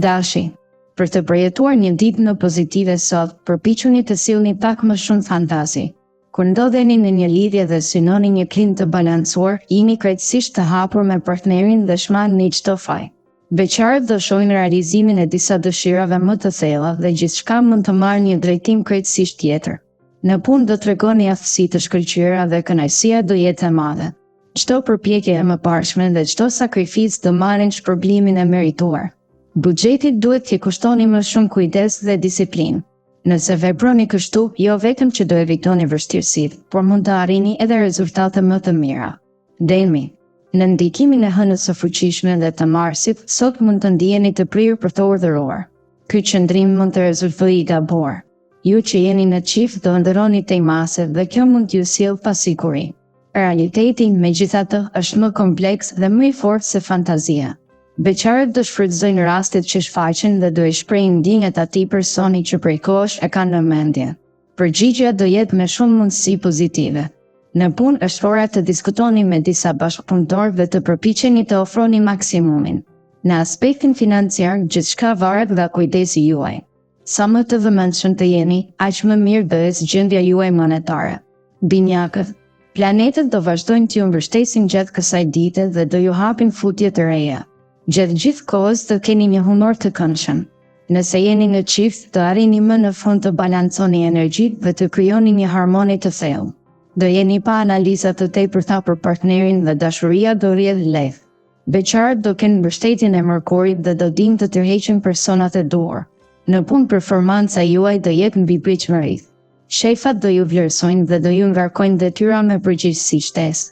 Dashi, për të përjetuar një ditë në pozitive sot, përpiquni të sillni pak më shumë fantazi. Kur ndodheni në një lidhje dhe synoni një klim të balancuar, jeni krejtësisht të hapur me partnerin dhe shmangni çdo faj. Beqarët do shohin realizimin e disa dëshirave më të thella dhe gjithçka mund të marrë një drejtim krejtësisht tjetër. Në punë do t'regoni aftësi të shkëlqyera dhe kënaqësia do jetë e madhe. Çdo përpjekje e mëparshme dhe çdo sakrificë do marrin shpërblimin e merituar. Buxhetit duhet t'i kushtoni më shumë kujdes dhe disiplinë. Nëse veproni kështu, jo vetëm që do evitoni vështirësitë, por mund të arrini edhe rezultate më të mira. Demi. Në ndikimin e hënës së fuqishme dhe të Marsit, sot mund të ndiheni të prirë për të urdhëruar. Ky qëndrim mund të rezultojë i gabuar. Ju që jeni në çift do ndërroni tej mase dhe kjo mund t'ju sjellë pasiguri. Realiteti, megjithatë, është më kompleks dhe më i fortë se fantazia. Beqarët do shfrytëzojnë rastet që shfaqen dhe do i shprehin ndjenjat atij personi që prej kohësh e kanë në mendje. Përgjigjja do jetë me shumë mundësi pozitive. Në punë është ora të diskutoni me disa bashkëpunëtorë dhe të përpiqeni të ofroni maksimumin. Në aspektin financiar, gjithçka varet nga kujdesi juaj. Sa më të vëmendshëm të jeni, aq më mirë bëhet gjendja juaj monetare. Binjakët. Planetët do vazhdojnë t'ju mbështesin gjatë kësaj dite dhe do ju hapin futje të reja. Gjatë gjithë kohës të keni një humor të këndshëm. Nëse jeni në çift, të arrini më në fund të balanconi energjitë dhe të krijoni një harmoni të thellë. Do jeni pa analiza të tepërta për partnerin dhe dashuria do rrjedh lehtë. Beqarët do kenë mbështetjen e Mërkurit dhe do dinë të tërheqin personat e duhur. Në punë performanca juaj do jetë mbi pritshmëri. Shefat do ju vlerësojnë dhe do ju ngarkojnë detyra me përgjegjësi shtesë.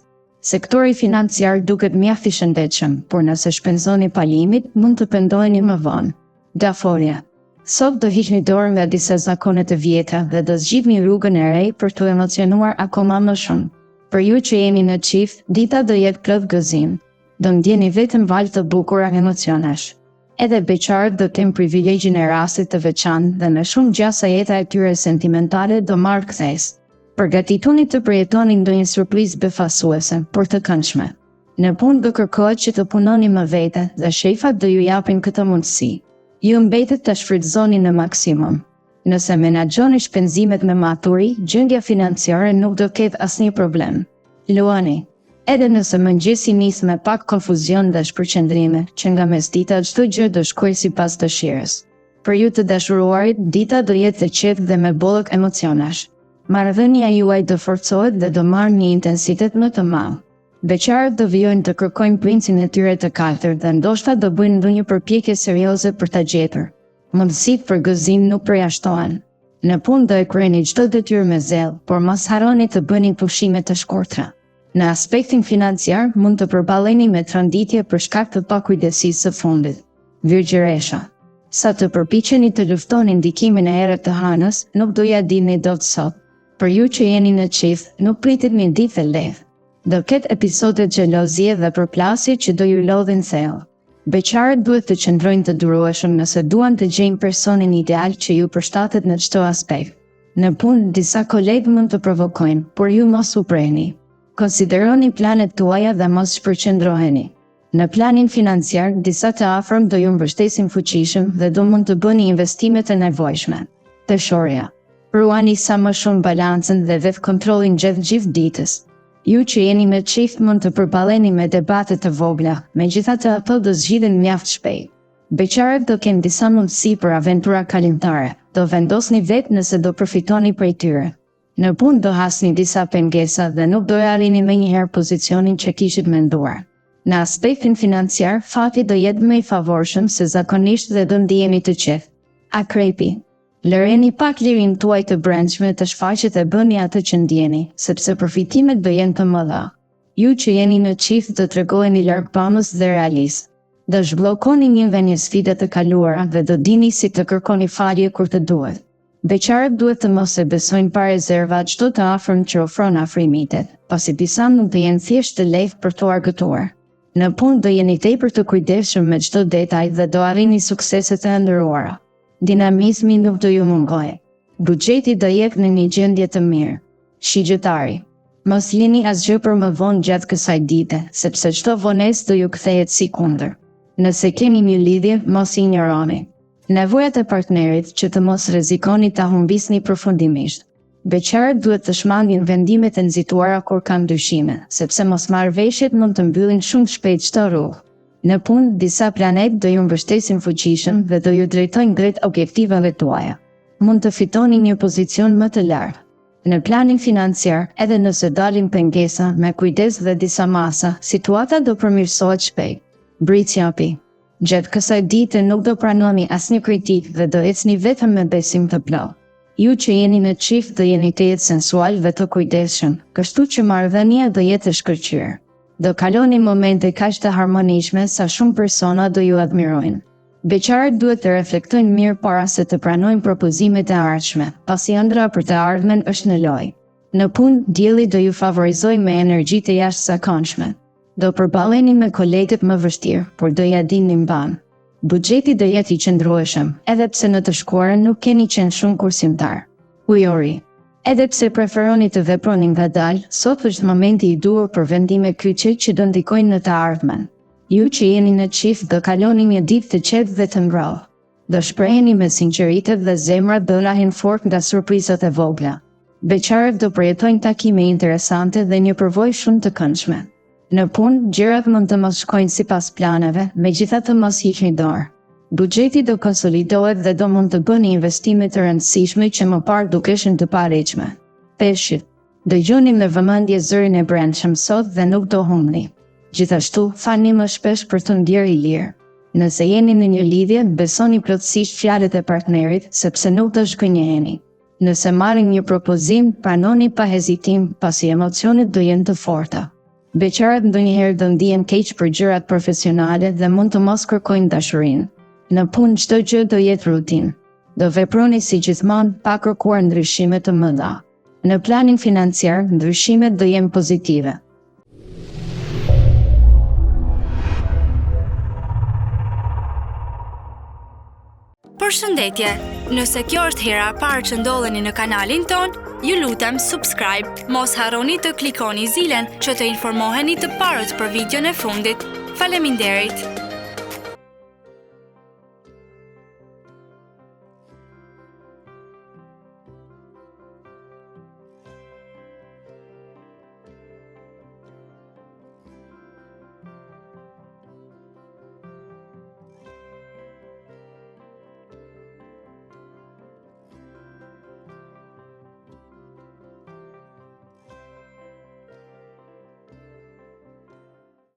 Sektori financiar duket mjaft i shëndetshëm, por nëse shpenzoni pa limit, mund të pendoheni më vonë. Daforia. Sot do hiqni dorë nga disa zakone të vjetra dhe do zgjidhni rrugën e re për të emocionuar akoma më shumë. Për ju që jeni në çift, dita do jetë plot gëzim. Do ndjeni vetëm valë të bukura emocionesh. Edhe beqarët do kenë privilegjin e rastit të veçantë dhe në shumë gjasa jeta e tyre sentimentale do marrë kthes. Përgatituni të përjetoni ndonjë surprizë befasuese, por të këndshme. Në punë do kërkohet që të punoni më vete dhe shefat do ju japin këtë mundësi. Ju mbetet të shfrytëzoni në maksimum. Nëse menaxhoni shpenzimet me maturi, gjendja financiare nuk do ketë asnjë problem. Luani. Edhe nëse mëngjesi nis me pak konfuzion dhe shpërqendrime, që nga mesdita çdo gjë do shkojë sipas dëshirës. Për ju të dashuruarit, dita do jetë e qetë dhe me bollëk emocionash. Marrëdhënia juaj do forcohet dhe do marrë një intensitet më të madh. Beqarët do vijojnë të kërkojnë princin e tyre të katërt dhe ndoshta do bëjnë ndonjë përpjekje serioze për ta gjetur. Mundësitë për gëzim nuk përjashtohen. Në punë do e kryeni çdo detyrë me zell, por mos harroni të bëni pushime të shkurtra. Në aspektin financiar, mund të përballeni me tronditje për shkak të pakujdesisë së fundit. Virgjëresha. Sa të përpiqeni të luftoni ndikimin e errët të hënës, nuk do ja dini dot sot. Për ju që jeni në çift, nuk pritet një ditë e lehtë. Do ketë episode xhelozie dhe përplasje që do ju lodhin thellë. Beqarët duhet të qëndrojnë të durueshëm nëse duan të gjejnë personin ideal që ju përshtatet në çdo aspekt. Në punë, disa kolegë mund të provokojnë, por ju mos u preni. Konsideroni planet tuaja dhe mos shpërqendroheni. Në planin financiar, disa të afërm do ju mbështesin fuqishëm dhe do mund të bëni investime të nevojshme. Dëshorja. Ruani sa më shumë balancën dhe vetë kontrollin gjatë gjithë ditës. Ju që jeni në çift mund të përballeni me debate të vogla, megjithatë ato do zgjidhen mjaft shpejt. Beqarët do kenë disa mundësi për aventura kalimtare, do vendosni vetë nëse do përfitoni prej tyre. Në punë do hasni disa pengesa dhe nuk do arrini menjëherë pozicionin që kishit menduar. Në aspektin financiar, fati do jetë më i favorshëm se zakonisht dhe do ndiheni të qetë. Akrepi. Lëreni pak lirin tuaj të brendshme të shfaqet e bëni atë që ndjeni, sepse përfitimet do jenë të mëdha. Ju që jeni në çift do tregoheni largpamës dhe realist. Do zhbllokoni një vënie sfida të kaluara dhe do dini si të kërkoni falje kur të duhet. Beqarët duhet të mos e besojnë pa rezerva çdo të afërm që ofron afrimitet, pasi disa mund të jenë thjesht të lehtë për të argëtuar. Në punë do jeni tepër të kujdesshëm me çdo detaj dhe do arrini sukseset e ndëruara. Dinamizmi nuk do ju mungojë. Buxheti do jetë në një gjendje të mirë. Shigjëtari. Mos jeni asgjë për më vonë gjatë kësaj dite, sepse çdo vonesë do ju kthehet si kundër. Nëse keni një lidhje, mos i injoroni. Nevojat e partnerit që të mos rrezikoni ta humbisni përfundimisht. Beqarët duhet të shmangin vendimet e nxituara kur kanë dyshime, sepse mosmarrëveshjet mund të mbyllin shumë shpejt çdo rrugë. Në punë, disa planet do ju mbështesin fuqishëm dhe do ju drejtojnë drejt objektivave tuaja. Mund të fitoni një pozicion më të lartë. Në planin financiar, edhe nëse dalin pengesa, me kujdes dhe disa masa, situata do përmirësohet shpejt. Britsjapi. Gjatë kësaj dite nuk do pranoni asnjë kritikë dhe do ecni vetëm me besim të plotë. Ju që jeni në çift do jeni të jetë sensual dhe të kujdesshëm, kështu që marrëdhënia do jetë e shkëlqyer. Do kaloni momente kaq të harmonishme sa shumë persona do ju admirojnë. Beqarët duhet të reflektojnë mirë para se të pranojnë propozimet e ardhshme, pasi ëndra për të ardhmen është në lojë. Në punë, dielli do ju favorizojë me energji të jashtëzakonshme. Do përballeni me kolegët më vështirë, por do ja dini mban. Buxheti do jetë i qëndrueshëm, edhe pse në të shkuarën nuk keni qenë shumë kursimtar. Ujori. Edhe pse preferoni të veproni ngadalë, sot është momenti i duhur për vendime kyçe që do ndikojnë në të ardhmen. Ju që jeni në çift do kaloni një ditë të qetë dhe të ngrohtë. Do shpreheni me sinqeritet dhe zemra do lahin fort nga surprizat e vogla. Beqarët do përjetojnë takime interesante dhe një përvojë shumë të këndshme. Në punë, gjërat mund të mos shkojnë sipas planeve, megjithatë mos hiqni dorë. Buxheti do konsolidohet dhe do mund të bëni investime të rëndësishme që më parë dukeshin të parejshme. Peshqit. Dëgjoni me vëmendje zërin e brendshëm sot dhe nuk do humbni. Gjithashtu, fani më shpesh për të ndjerë i lirë. Nëse jeni në një lidhje, besoni plotësisht fjalët e partnerit, sepse nuk do zhgënjeheni. Nëse marrin një propozim, pranoni pa hezitim, pasi emocionet do jenë të forta. Beqarët ndonjëherë do ndihen keq për gjërat profesionale dhe mund të mos kërkojnë dashurinë. Në punë çdo gjë do jetë rutinë. Do veproni si gjithmonë pa kërkuar ndryshime të mëdha. Në planin financiar, ndryshimet do jenë pozitive. Përshëndetje, nëse kjo është hera e parë që ndodheni në kanalin ton, ju lutem subscribe, mos harroni të klikoni zilen që të informoheni të parët për videon e fundit. Faleminderit!